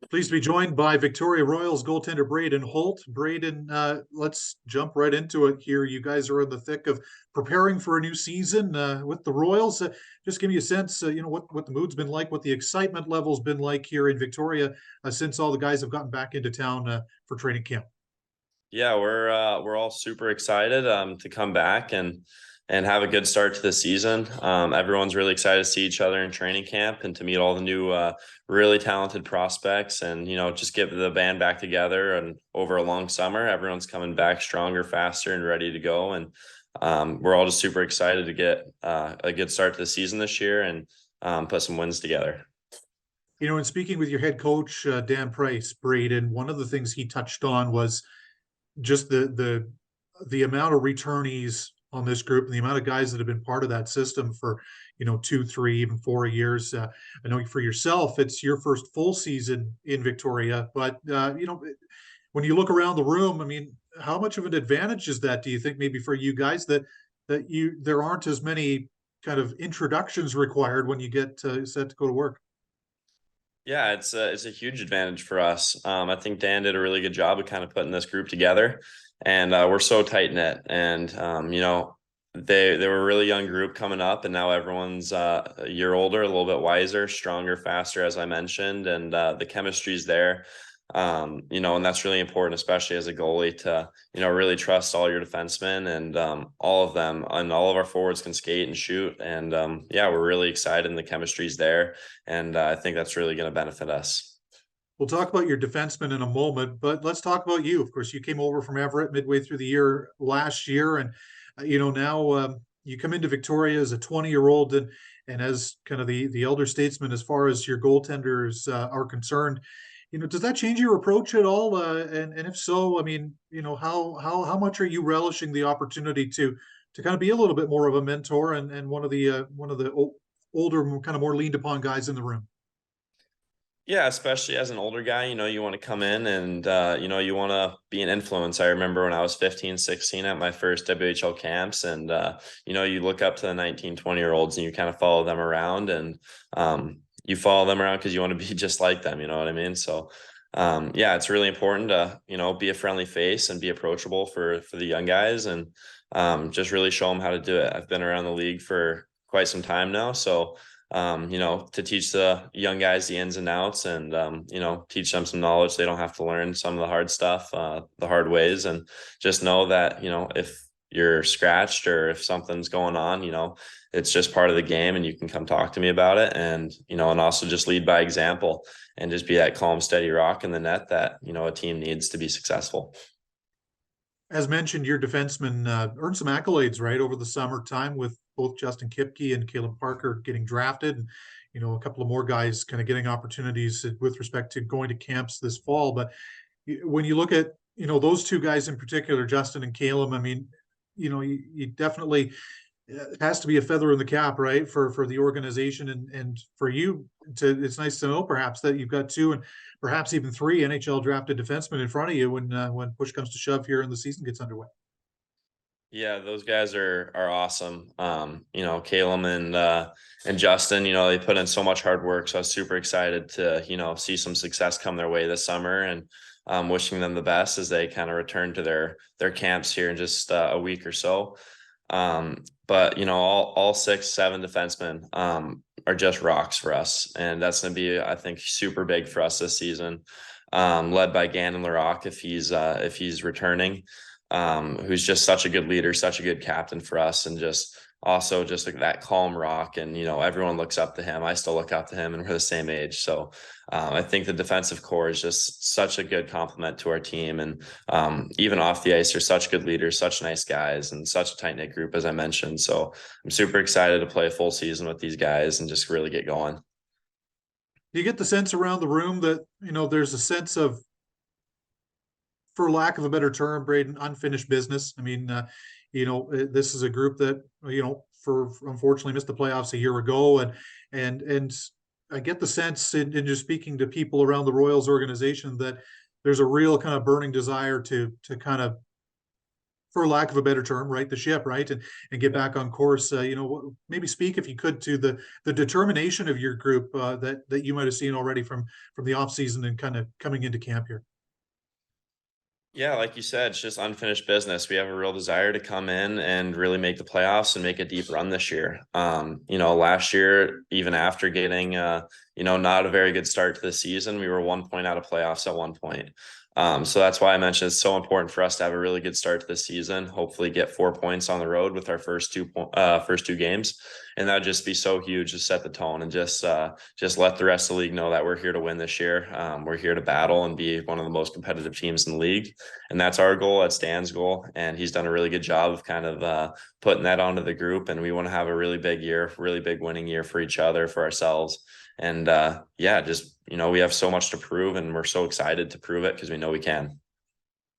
Pleased to be joined by Victoria Royals goaltender Braden Holt. Braden, let's jump right into it here. You guys are in the thick of preparing for a new season with the Royals. Just give me a sense, what the mood's been like, what the excitement level's been like here in Victoria since all the guys have gotten back into town for training camp. Yeah, we're all super excited to come back and have a good start to the season. Everyone's really excited to see each other in training camp and to meet all the new really talented prospects and just get the band back together and over a long summer. Everyone's coming back stronger, faster, and ready to go. And we're all just super excited to get a good start to the season this year and put some wins together. In speaking with your head coach, Dan Price, Braden, one of the things he touched on was just the amount of returnees on this group and the amount of guys that have been part of that system for 2, 3, even 4 years. I know for yourself, it's your first full season in Victoria, but when you look around the room, I mean, how much of an advantage is that? Do you think maybe for you guys that there aren't as many kind of introductions required when you get set to go to work? Yeah, it's a huge advantage for us. I think Dan did a really good job of kind of putting this group together, and we're so tight knit. And they were a really young group coming up, and now everyone's a year older, a little bit wiser, stronger, faster, as I mentioned, and the chemistry's there. And that's really important, especially as a goalie, to really trust all your defensemen and all of them, and all of our forwards can skate and shoot. And yeah, we're really excited, and the chemistry's there, and I think that's really going to benefit us. We'll talk about your defenseman in a moment, but let's talk about you. Of course, you came over from Everett midway through the year last year, and now you come into Victoria as a 20-year-old and as kind of the elder statesman as far as your goaltenders are concerned. Does that change your approach at all? And if so, I mean, how much are you relishing the opportunity to kind of be a little bit more of a mentor and one of the older, kind of more leaned upon guys in the room? Yeah, especially as an older guy, you want to come in and, you want to be an influence. I remember when I was 15, 16 at my first WHL camps and, you look up to the 19, 20-year-olds and you kind of follow them around and you follow them around because you want to be just like them. You know what I mean? So, yeah, it's really important to, be a friendly face and be approachable for the young guys and just really show them how to do it. I've been around the league for quite some time now. So, to teach the young guys the ins and outs and, teach them some knowledge. They don't have to learn some of the hard stuff, the hard ways, and just know that, if you're scratched or if something's going on, it's just part of the game and you can come talk to me about it. And, and also just lead by example and just be that calm, steady rock in the net that, a team needs to be successful. As mentioned, your defenseman earned some accolades right over the summertime with both Justin Kipke and Caleb Parker getting drafted, and a couple of more guys kind of getting opportunities with respect to going to camps this fall. But when you look at those two guys in particular, Justin and Caleb, I mean, you definitely it has to be a feather in the cap, right, for the organization and for you to. It's nice to know perhaps that you've got two and perhaps even three NHL drafted defensemen in front of you when push comes to shove here and the season gets underway. Yeah, those guys are awesome. Caleb and Justin, they put in so much hard work. So I was super excited to, see some success come their way this summer and wishing them the best as they kind of return to their camps here in just a week or so. But all 6, 7 defensemen are just rocks for us. And that's gonna be, I think, super big for us this season. Led by Gannon Larocque if he's returning. Who's just such a good leader, such a good captain for us, and just also just like that calm rock. And everyone looks up to him. I still look up to him, and we're the same age. So I think the defensive core is just such a good complement to our team. And even off the ice, they're such good leaders, such nice guys, and such a tight knit group, as I mentioned. So I'm super excited to play a full season with these guys and just really get going. Do you get the sense around the room that there's a sense of, for lack of a better term, Braden, unfinished business? I mean, this is a group that for unfortunately missed the playoffs a year ago, and I get the sense in just speaking to people around the Royals organization that there's a real kind of burning desire to kind of for lack of a better term, right the ship, right, and get back on course. Maybe speak, if you could, to the determination of your group that you might have seen already from the off season and kind of coming into camp here. Yeah, like you said, it's just unfinished business. We have a real desire to come in and really make the playoffs and make a deep run this year. Last year, even after getting not a very good start to the season, we were 1 point out of playoffs at one point. So that's why I mentioned it's so important for us to have a really good start to the season. Hopefully, get 4 points on the road with our first two games, and that'd just be so huge to set the tone and just let the rest of the league know that we're here to win this year. We're here to battle and be one of the most competitive teams in the league. And that's our goal. That's Dan's goal. And he's done a really good job of kind of putting that onto the group. And we want to have a really big year, really big winning year for each other, for ourselves. And we have so much to prove, and we're so excited to prove it because we know we can.